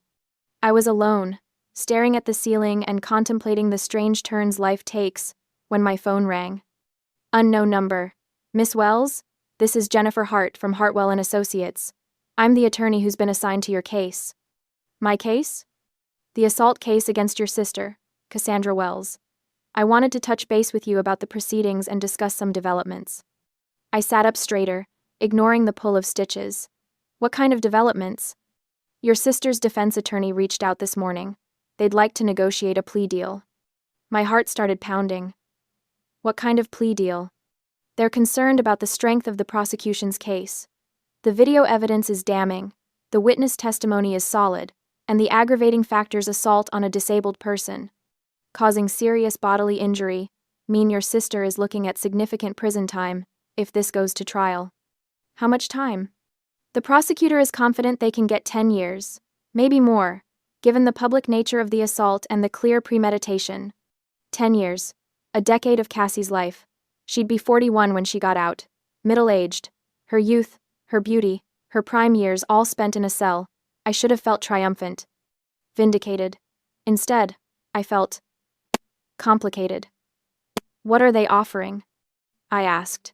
I was alone, staring at the ceiling and contemplating the strange turns life takes, when my phone rang. Unknown number. Miss Wells? This is Jennifer Hart from Hartwell & Associates. I'm the attorney who's been assigned to your case. My case? The assault case against your sister, Cassandra Wells. I wanted to touch base with you about the proceedings and discuss some developments. I sat up straighter, ignoring the pull of stitches. What kind of developments? Your sister's defense attorney reached out this morning. They'd like to negotiate a plea deal. My heart started pounding. What kind of plea deal? They're concerned about the strength of the prosecution's case. The video evidence is damning, the witness testimony is solid, and the aggravating factors assault on a disabled person, causing serious bodily injury, mean your sister is looking at significant prison time, if this goes to trial. How much time? The prosecutor is confident they can get 10 years, maybe more, given the public nature of the assault and the clear premeditation. 10 years. A decade of Cassie's life. She'd be 41 when she got out. Middle-aged. Her youth, her beauty, her prime years all spent in a cell. I should have felt triumphant. Vindicated. Instead, I felt complicated. What are they offering? I asked.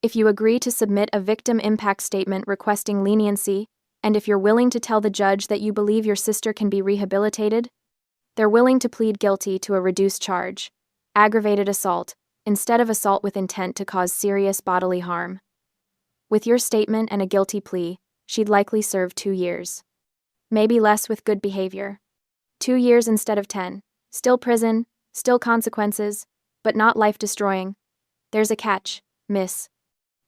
If you agree to submit a victim impact statement requesting leniency, and if you're willing to tell the judge that you believe your sister can be rehabilitated, they're willing to plead guilty to a reduced charge, aggravated assault, instead of assault with intent to cause serious bodily harm. With your statement and a guilty plea, she'd likely serve 2 years. Maybe less with good behavior. 2 years instead of 10. Still prison, still consequences, but not life-destroying. There's a catch, miss.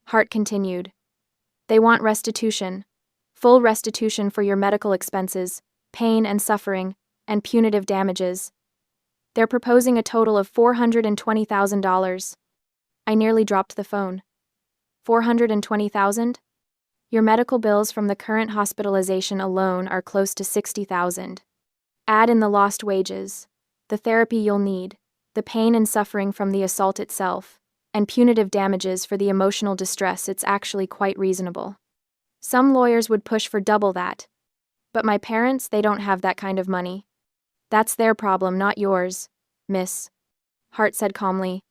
Hart continued. They want restitution. Full restitution for your medical expenses, pain and suffering, and punitive damages. They're proposing a total of $420,000. I nearly dropped the phone. $420,000? Your medical bills from the current hospitalization alone are close to $60,000. Add in the lost wages, the therapy you'll need, the pain and suffering from the assault itself, and punitive damages for the emotional distress. It's actually quite reasonable. Some lawyers would push for double that. But my parents, they don't have that kind of money. That's their problem, not yours, miss. Hart said calmly.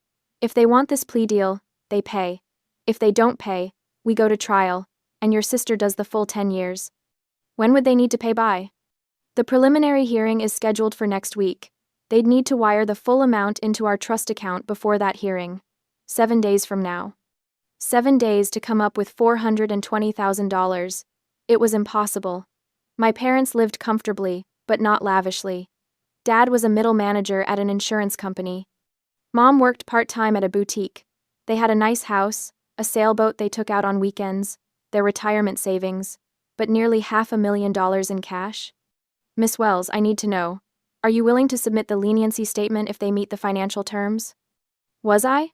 If they want this plea deal, they pay. If they don't pay, we go to trial, and your sister does the full 10 years. When would they need to pay by? The preliminary hearing is scheduled for next week. They'd need to wire the full amount into our trust account before that hearing. 7 days from now. 7 days to come up with $420,000. It was impossible. My parents lived comfortably, but not lavishly. Dad was a middle manager at an insurance company. Mom worked part-time at a boutique. They had a nice house, a sailboat they took out on weekends, their retirement savings, but nearly $500,000 in cash. Miss Wells, I need to know, are you willing to submit the leniency statement if they meet the financial terms? Was I?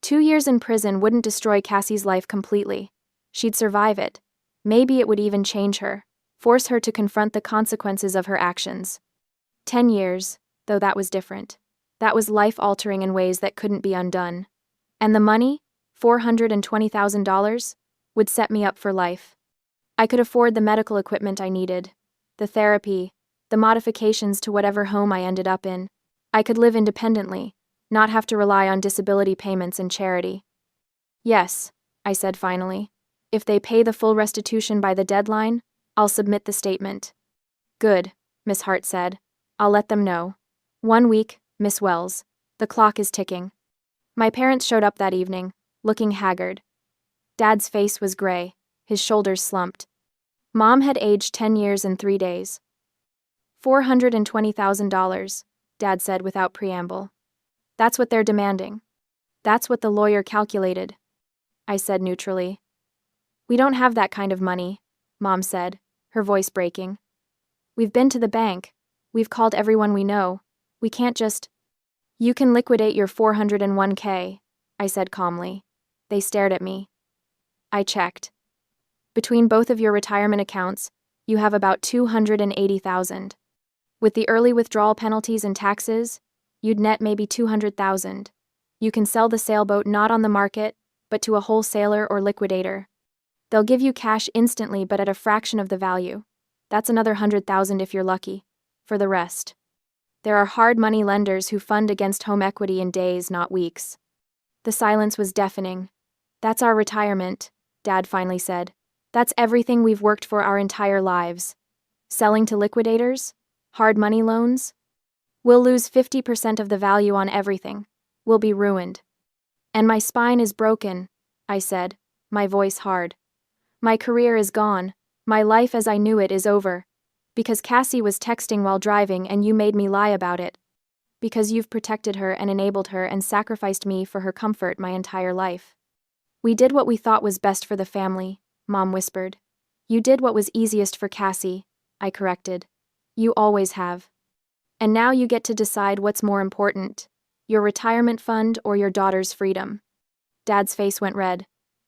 2 years in prison wouldn't destroy Cassie's life completely. She'd survive it. Maybe it would even change her, force her to confront the consequences of her actions. 10 years, though, that was different. That was life-altering in ways that couldn't be undone. And the money, $420,000, would set me up for life. I could afford the medical equipment I needed, the therapy, the modifications to whatever home I ended up in. I could live independently, not have to rely on disability payments and charity. Yes, I said finally. If they pay the full restitution by the deadline, I'll submit the statement. Good, Miss Hart said. I'll let them know. 1 week, Miss Wells. The clock is ticking. My parents showed up that evening, looking haggard. Dad's face was gray, his shoulders slumped. Mom had aged 10 years in 3 days. $420,000, Dad said without preamble. That's what they're demanding. That's what the lawyer calculated, I said neutrally. We don't have that kind of money, Mom said, her voice breaking. We've been to the bank. We've called everyone we know. We can't just... You can liquidate your $401k, I said calmly. They stared at me. I checked. Between both of your retirement accounts, you have about $280,000. With the early withdrawal penalties and taxes, you'd net maybe $200,000. You can sell the sailboat not on the market, but to a wholesaler or liquidator. They'll give you cash instantly but at a fraction of the value. That's another $100,000 if you're lucky. For the rest. There are hard money lenders who fund against home equity in days, not weeks. The silence was deafening. That's our retirement, Dad finally said. That's everything we've worked for our entire lives. Selling to liquidators? Hard money loans? We'll lose 50% of the value on everything. We'll be ruined. And my spine is broken, I said, my voice hard. My career is gone. My life as I knew it is over. Because Cassie was texting while driving and you made me lie about it. Because you've protected her and enabled her and sacrificed me for her comfort my entire life. We did what we thought was best for the family, Mom whispered. You did what was easiest for Cassie, I corrected. You always have. And now you get to decide what's more important, your retirement fund or your daughter's freedom. Dad's face went red.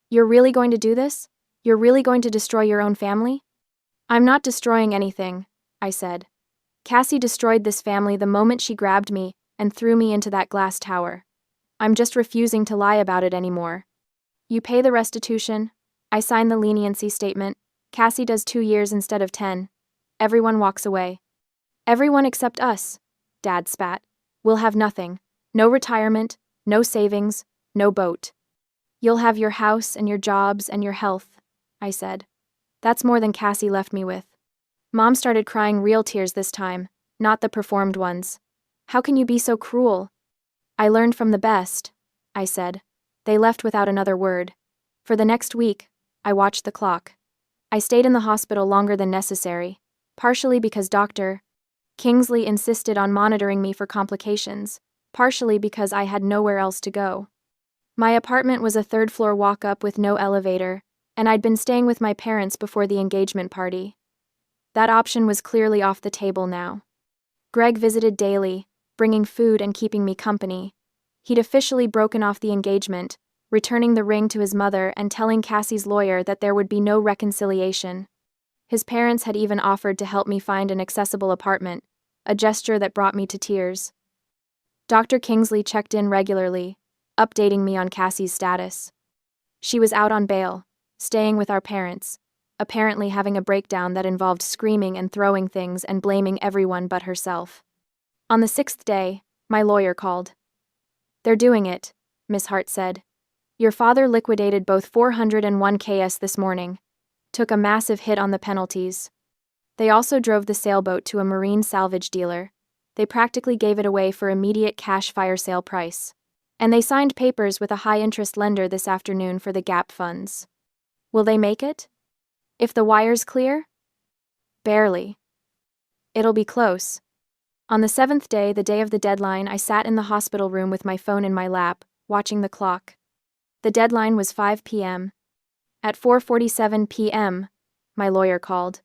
You're really going to do this? You're really going to destroy your own family? I'm not destroying anything, I said. Cassie destroyed this family the moment she grabbed me and threw me into that glass tower. I'm just refusing to lie about it anymore. You pay the restitution. I sign the leniency statement. Cassie does 2 years instead of 10. Everyone walks away. Everyone except us, Dad spat. We'll have nothing. No retirement, no savings, no boat. You'll have your house and your jobs and your health, I said. That's more than Cassie left me with. Mom started crying real tears this time, not the performed ones. How can you be so cruel? I learned from the best, I said. They left without another word. For the next week, I watched the clock. I stayed in the hospital longer than necessary, partially because Dr. Kingsley insisted on monitoring me for complications, partially because I had nowhere else to go. My apartment was a third-floor walk-up with no elevator, and I'd been staying with my parents before the engagement party. That option was clearly off the table now. Greg visited daily, bringing food and keeping me company. He'd officially broken off the engagement, returning the ring to his mother and telling Cassie's lawyer that there would be no reconciliation. His parents had even offered to help me find an accessible apartment, a gesture that brought me to tears. Dr. Kingsley checked in regularly, updating me on Cassie's status. She was out on bail, staying with our parents, apparently having a breakdown that involved screaming and throwing things and blaming everyone but herself. On the 6th day, my lawyer called. They're doing it, Miss Hart said. Your father liquidated both 401 KS this morning. Took a massive hit on the penalties. They also drove the sailboat to a marine salvage dealer. They practically gave it away for immediate cash fire sale price. And they signed papers with a high-interest lender this afternoon for the gap funds. Will they make it? If the wire's clear? Barely. It'll be close. On the 7th day, the day of the deadline, I sat in the hospital room with my phone in my lap, watching the clock. The deadline was 5 p.m. At 4:47 p.m., my lawyer called.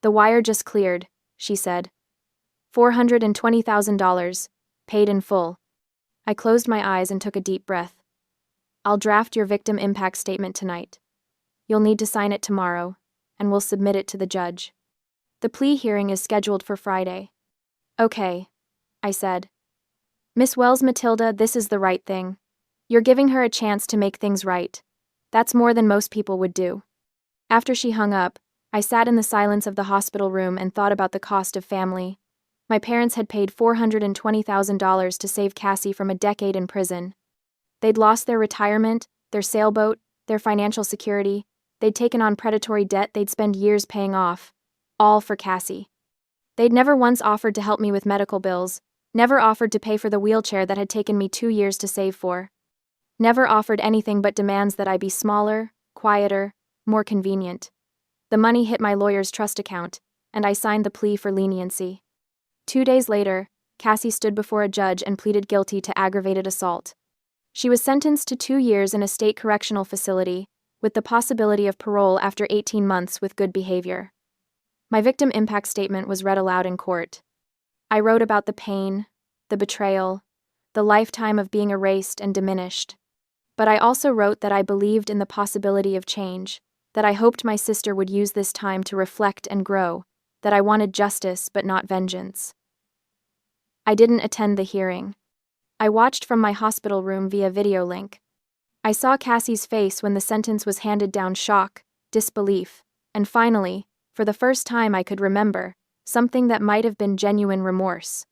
The wire just cleared, she said. $420,000, paid in full. I closed my eyes and took a deep breath. I'll draft your victim impact statement tonight. You'll need to sign it tomorrow, and we'll submit it to the judge. The plea hearing is scheduled for Friday. Okay, I said. Miss Wells, Matilda, this is the right thing. You're giving her a chance to make things right. That's more than most people would do. After she hung up, I sat in the silence of the hospital room and thought about the cost of family. My parents had paid $420,000 to save Cassie from a decade in prison. They'd lost their retirement, their sailboat, their financial security. They'd taken on predatory debt they'd spend years paying off. All for Cassie. They'd never once offered to help me with medical bills, never offered to pay for the wheelchair that had taken me 2 years to save for. Never offered anything but demands that I be smaller, quieter, more convenient. The money hit my lawyer's trust account, and I signed the plea for leniency. 2 days later, Cassie stood before a judge and pleaded guilty to aggravated assault. She was sentenced to 2 years in a state correctional facility, with the possibility of parole after 18 months with good behavior. My victim impact statement was read aloud in court. I wrote about the pain, the betrayal, the lifetime of being erased and diminished. But I also wrote that I believed in the possibility of change, that I hoped my sister would use this time to reflect and grow, that I wanted justice but not vengeance. I didn't attend the hearing. I watched from my hospital room via video link. I saw Cassie's face when the sentence was handed down: shock, disbelief, and finally, for the first time I could remember, something that might have been genuine remorse.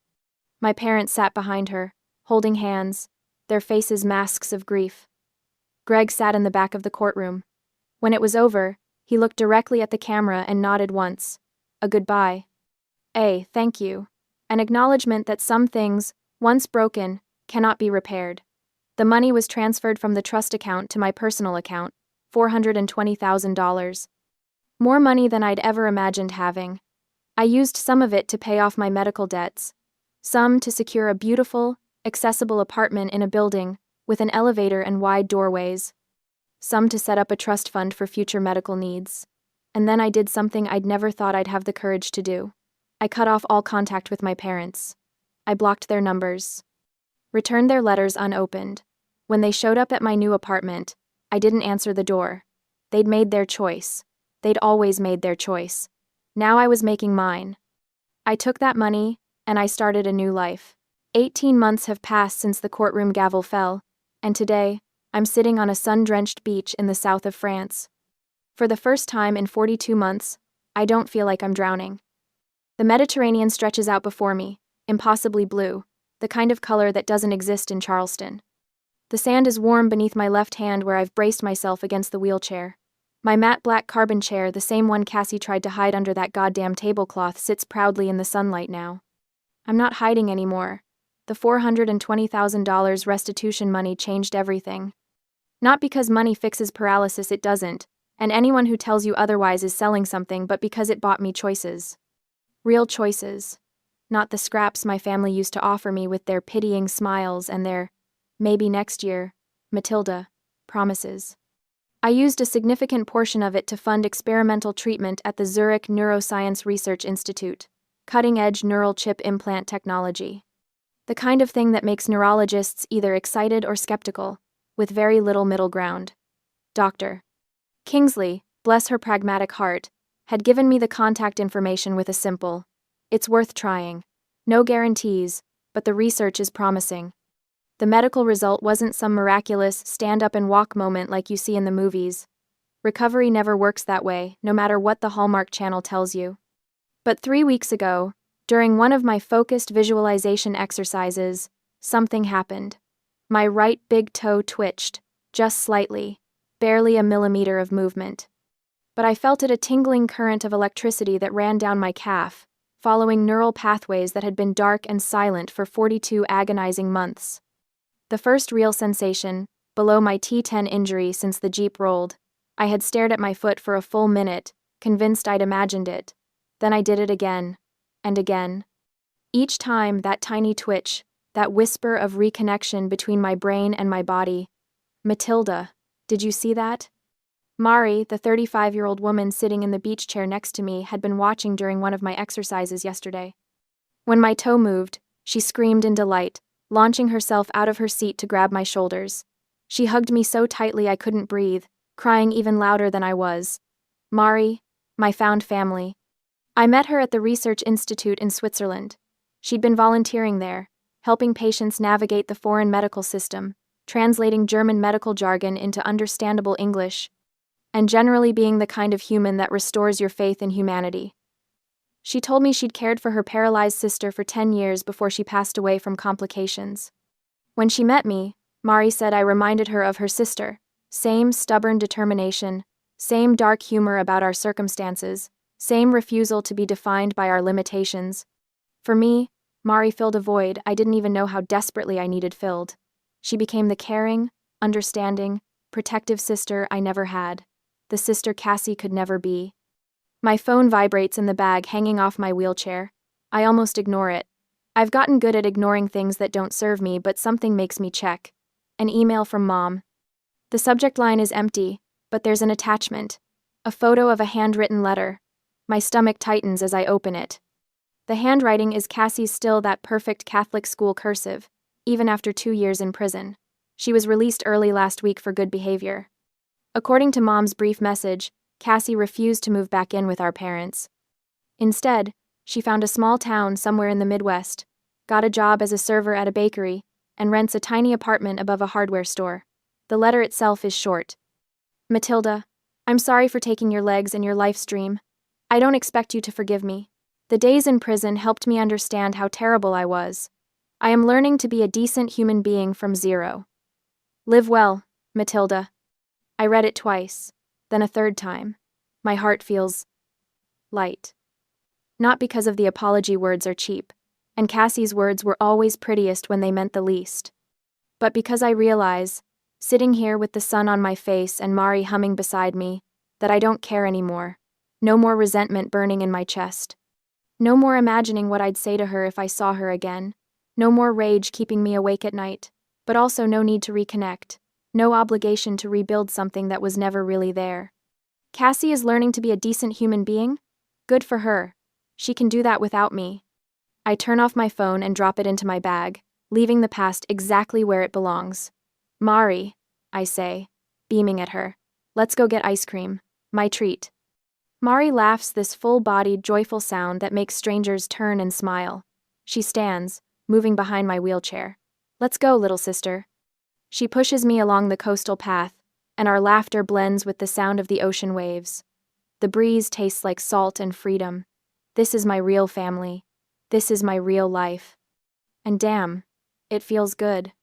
My parents sat behind her, holding hands, their faces masks of grief. Greg sat in the back of the courtroom. When it was over, he looked directly at the camera and nodded once. A goodbye. A thank you. An acknowledgement that some things, once broken, cannot be repaired. The money was transferred from the trust account to my personal account, $420,000. More money than I'd ever imagined having. I used some of it to pay off my medical debts, some to secure a beautiful, accessible apartment in a building with an elevator and wide doorways, some to set up a trust fund for future medical needs. And then I did something I'd never thought I'd have the courage to do. I cut off all contact with my parents. I blocked their numbers. Returned their letters unopened. When they showed up at my new apartment, I didn't answer the door. They'd made their choice. They'd always made their choice. Now I was making mine. I took that money, and I started a new life. 18 months have passed since the courtroom gavel fell, and today, I'm sitting on a sun-drenched beach in the south of France. For the first time in 42 months, I don't feel like I'm drowning. The Mediterranean stretches out before me, impossibly blue, the kind of color that doesn't exist in Charleston. The sand is warm beneath my left hand where I've braced myself against the wheelchair. My matte black carbon chair, the same one Cassie tried to hide under that goddamn tablecloth, sits proudly in the sunlight now. I'm not hiding anymore. The $420,000 restitution money changed everything. Not because money fixes paralysis, it doesn't, and anyone who tells you otherwise is selling something, but because it bought me choices. Real choices. Not the scraps my family used to offer me with their pitying smiles and their, maybe next year, Matilda, promises. I used a significant portion of it to fund experimental treatment at the Zurich Neuroscience Research Institute, cutting-edge neural chip implant technology. The kind of thing that makes neurologists either excited or skeptical, with very little middle ground. Dr. Kingsley, bless her pragmatic heart, had given me the contact information with a simple, "It's worth trying. No guarantees, but the research is promising." The medical result wasn't some miraculous stand-up-and-walk moment like you see in the movies. Recovery never works that way, no matter what the Hallmark Channel tells you. But 3 weeks ago, during one of my focused visualization exercises, something happened. My right big toe twitched, just slightly, barely a millimeter of movement. But I felt a tingling current of electricity that ran down my calf, following neural pathways that had been dark and silent for 42 agonizing months. The first real sensation, below my T10 injury since the Jeep rolled, I had stared at my foot for a full minute, convinced I'd imagined it. Then I did it again, and again. Each time, that tiny twitch, that whisper of reconnection between my brain and my body. Matilda, did you see that? Mari, the 35-year-old woman sitting in the beach chair next to me, had been watching during one of my exercises yesterday. When my toe moved, she screamed in delight, launching herself out of her seat to grab my shoulders. She hugged me so tightly I couldn't breathe, crying even louder than I was. Mari, my found family. I met her at the Research Institute in Switzerland. She'd been volunteering there, helping patients navigate the foreign medical system, translating German medical jargon into understandable English, and generally being the kind of human that restores your faith in humanity. She told me she'd cared for her paralyzed sister for 10 years before she passed away from complications. When she met me, Mari said I reminded her of her sister, same stubborn determination, same dark humor about our circumstances, same refusal to be defined by our limitations. For me, Mari filled a void I didn't even know how desperately I needed filled. She became the caring, understanding, protective sister I never had, the sister Cassie could never be. My phone vibrates in the bag hanging off my wheelchair. I almost ignore it. I've gotten good at ignoring things that don't serve me, but something makes me check. An email from Mom. The subject line is empty, but there's an attachment. A photo of a handwritten letter. My stomach tightens as I open it. The handwriting is Cassie's, still that perfect Catholic school cursive, even after 2 years in prison. She was released early last week for good behavior. According to Mom's brief message, Cassie refused to move back in with our parents. Instead, she found a small town somewhere in the Midwest, got a job as a server at a bakery, and rents a tiny apartment above a hardware store. The letter itself is short. Matilda, I'm sorry for taking your legs and your life's dream. I don't expect you to forgive me. The days in prison helped me understand how terrible I was. I am learning to be a decent human being from zero. Live well, Matilda. I read it twice, then a third time. My heart feels light. Not because of the apology words are cheap, and Cassie's words were always prettiest when they meant the least, but because I realize, sitting here with the sun on my face and Mari humming beside me, that I don't care anymore. No more resentment burning in my chest. No more imagining what I'd say to her if I saw her again. No more rage keeping me awake at night, but also no need to reconnect. No obligation to rebuild something that was never really there. Cassie is learning to be a decent human being? Good for her. She can do that without me. I turn off my phone and drop it into my bag, leaving the past exactly where it belongs. Mari, I say, beaming at her. Let's go get ice cream. My treat. Mari laughs, this full-bodied, joyful sound that makes strangers turn and smile. She stands, moving behind my wheelchair. Let's go, little sister. She pushes me along the coastal path, and our laughter blends with the sound of the ocean waves. The breeze tastes like salt and freedom. This is my real family. This is my real life. And damn, it feels good.